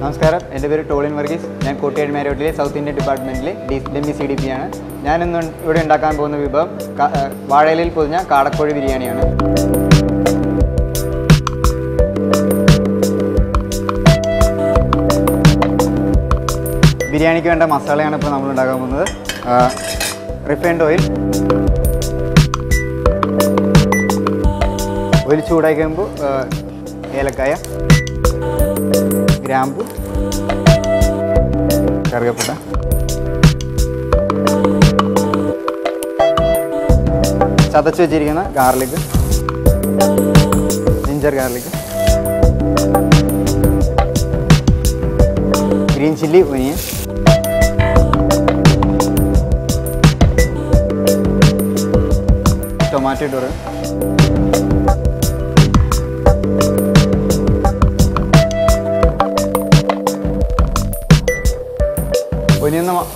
നമസ്കാരം, എൻ്റെ പേര് ടോളിൻ വർഗീസ്. ഞാൻ കോട്ടയാട് മാരിയോട്ടിലെ സൗത്ത് ഇന്ത്യൻ ഡിപ്പാർട്ട്മെൻറ്റിലെ DME-CDP ആണ്. ഞാനിന്ന് ഇവിടെ ഉണ്ടാക്കാൻ പോകുന്ന വിഭവം വാഴയിലയിൽ പൊതിഞ്ഞ കാടക്കോഴി ബിരിയാണിയാണ്. ബിരിയാണിക്ക് വേണ്ട മസാലയാണ് ഇപ്പോൾ നമ്മൾ ഉണ്ടാക്കാൻ പോകുന്നത്. റിഫൈൻഡ് ഓയിൽ ചൂടാക്കി കഴിയുമ്പോൾ ഏലക്കായ, ഗ്രാമ്പു, കറുകപ്പട്ട, ചതച്ച് വെച്ചിരിക്കുന്ന garlic, ginger garlic, green chilli, onion, tomato ഇട്ട്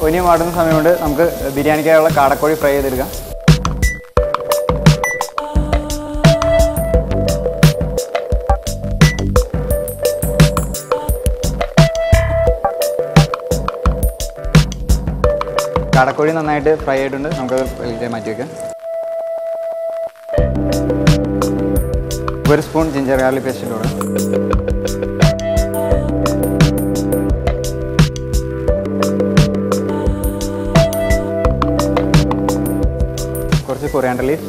ഒനിയൻ വാടുന്ന സമയം കൊണ്ട് നമുക്ക് ബിരിയാണിക്കായുള്ള കാടക്കോഴി ഫ്രൈ ചെയ്തെടുക്കാം. കാടക്കോഴി നന്നായിട്ട് ഫ്രൈ ആയിട്ടുണ്ട്. നമുക്ക് പ്ലേറ്റിൽ മാറ്റി വയ്ക്കാം. 1 സ്പൂൺ ജിഞ്ചർ ഗാർലിക് പേസ്റ്റ് ഇട്ട് കൊടുക്കാം. കുറച്ച് കൊറിയാണ്ടർ ലീഫ്,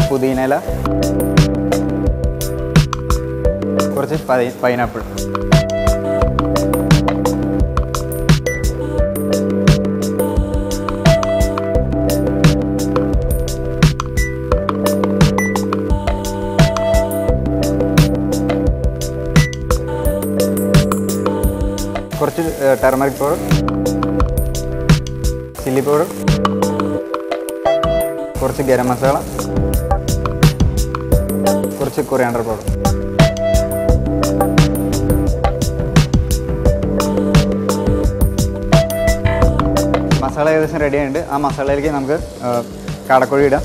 പുതിന ഇല, കുറച്ച് പൈനാപ്പിൾ, കുറച്ച് ടർമറിക് പൗഡർ, ചില്ലി പൗഡർ, കുറച്ച് ഗരം മസാല, കുറച്ച് കൊറിയാണ്ടർ പൗഡർ. മസാല ഏകദേശം റെഡി ആയിട്ടുണ്ട്. ആ മസാലയിലേക്ക് നമുക്ക് കാടക്കോഴി ഇടാം.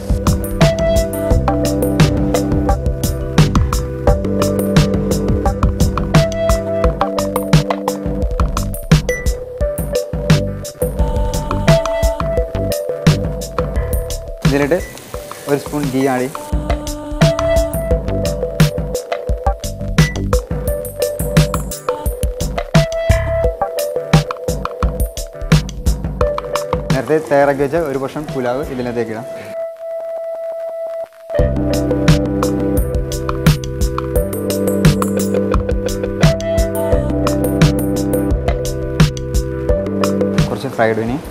ഇതിലിട്ട് 1 സ്പൂൺ ഗീ ആടി, നേരത്തെ തയ്യാറാക്കി വെച്ച ഒരു പോർഷൻ പുലാവ് ഇതിനകത്തേക്ക് ഇടാം. കുറച്ച് ഫ്രൈഡ് ഒനിയൻ,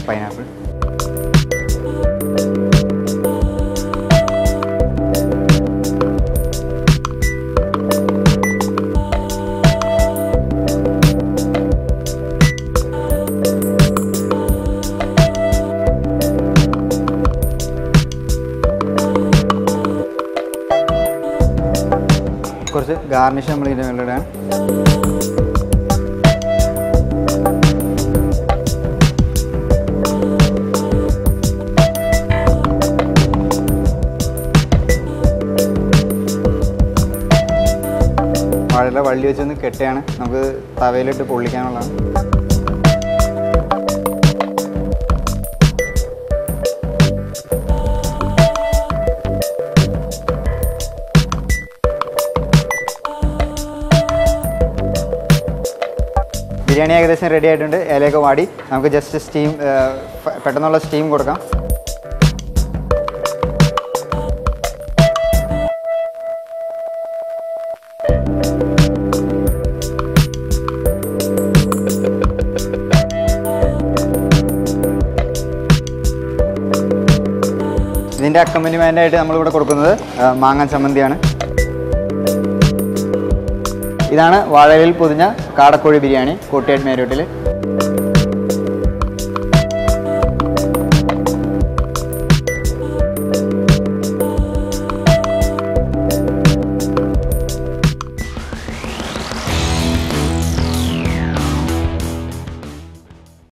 പൈനാപ്പിൾ, കുറച്ച് ഗാർണിഷ് നമ്മൾ ഇതിൻ്റെ മേലെ ഇടാൻ. വാഴയില വള്ളി വെച്ചൊന്ന് കെട്ടിയാണ് നമുക്ക് തവയിലിട്ട് പൊള്ളിക്കാനുള്ളതാണ്. ബിരിയാണി ഏകദേശം റെഡി ആയിട്ടുണ്ട്. ഇലയൊക്കെ വാടി നമുക്ക് ജസ്റ്റ് സ്റ്റീം പെട്ടെന്നുള്ള സ്റ്റീം കൊടുക്കാം. ഇതിൻ്റെ അക്കമ്പനിമെൻ്റായിട്ട് നമ്മളിവിടെ കൊടുക്കുന്നത് മാങ്ങ ചമ്മന്തിയാണ്. ഇതാണ് വാഴയിലയിൽ പൊതിഞ്ഞ കാടക്കോഴി ബിരിയാണി കോട്ടയാട് മാരിയോട്ടിൽ.